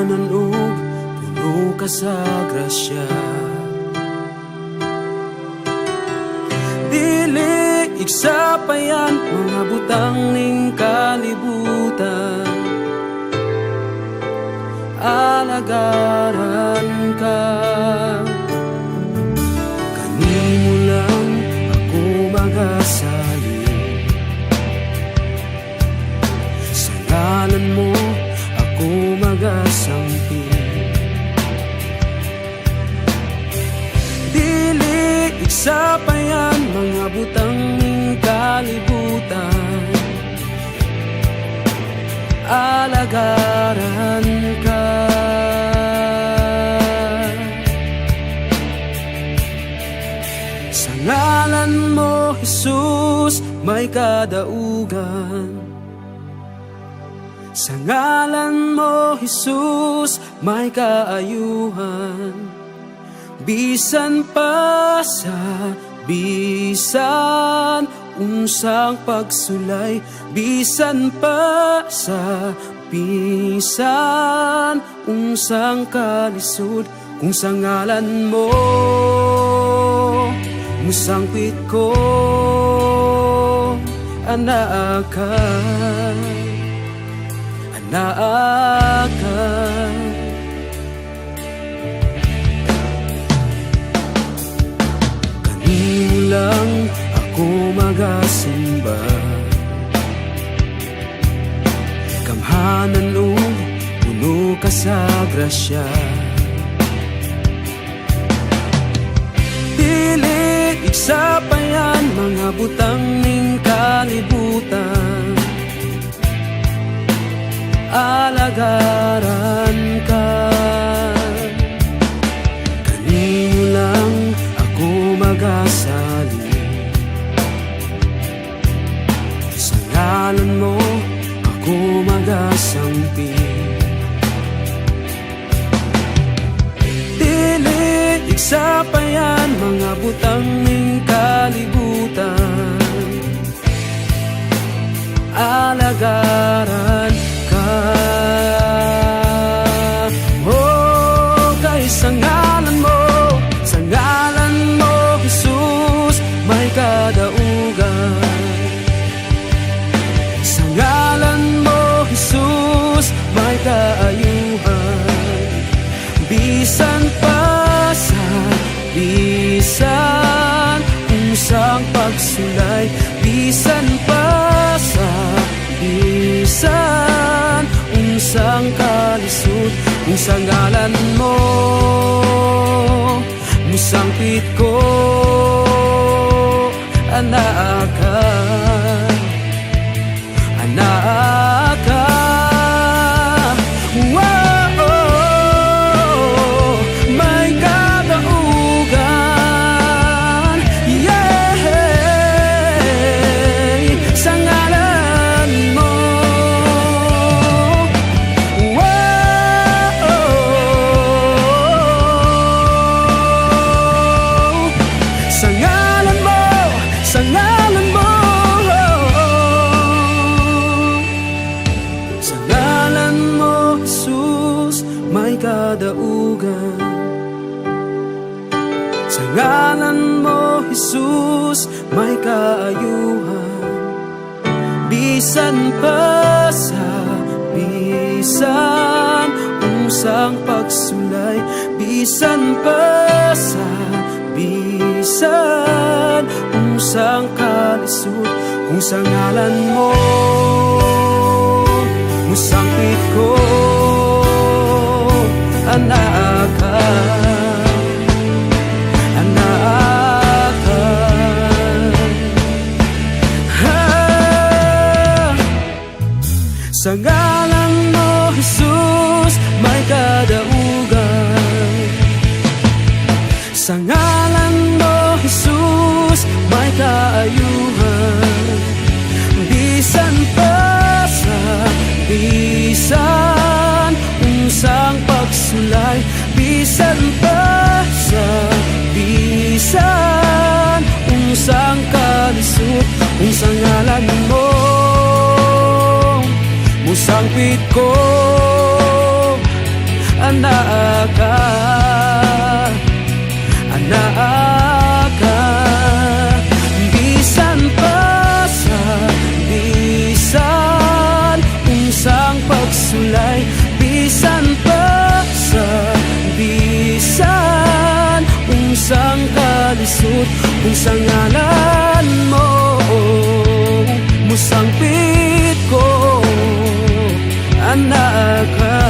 kamhanan ug puno ka sa grasya. Dili igsapayan mga butang ning kalibutan, alagaran ka. Kanimo lang ako magasalin, sa ngalan mo ako magasampi. Dili igsapayan mga butang ning kalibutan, alagaran ka. Sa ngalan mo, Jesus, may kadaugan. Sa ngalan mo, Jesus, may kaayuhan. Bisan pa sa bisan unsang pagsulay, bisan pa sa bisan unsang kalisod, kung sa ngalan mo musangpit ko, anaakan, anaakan. Kanimo lang ako magasimba, kamhanan ug puno ka sa grasya. Dili igsapayan mga butang ning kalibutan, alagaran ka. Kanimo lang ako magasalin, sa ngalan mo ako magasampi. Dili igsapayan mga butang ning kalibutan, alagaran ka. Oh, kay sa ngalan mo, sa ngalan mo, Jesus, may kadaugan. Sa ngalan mo, Jesus, may kaayuhan. Bisan pa sa bisan unsang pagsulay, bisan pa sa bisan unsang kalisod, kung sa ngalan mo musangpit ko, anaakan, anaakan. Kadaugan. Sa ngalan mo, Jesus, may kaayuhan. Bisan pa sa bisan unsang pagsulay, bisan pa sa bisan unsang kalisod, kung sa ngalan mo musangpit ko, anaakan, anaakan. Sa ngalan mo, Jesus, may kadaugan. Sa ngalan mo, Jesus, may kaayuhan. Bisan pa sa bisan unsang pagsulay, bisan pa sa bisan unsang kalisod, kung sa ngalan mo musangpit ko, anak ka, anak ka. Bisan pa sa bisan unsang pagsulay, bisan pa sa bisan unsang kalisod, unsang ngalan mo musangpit ko, anak ka.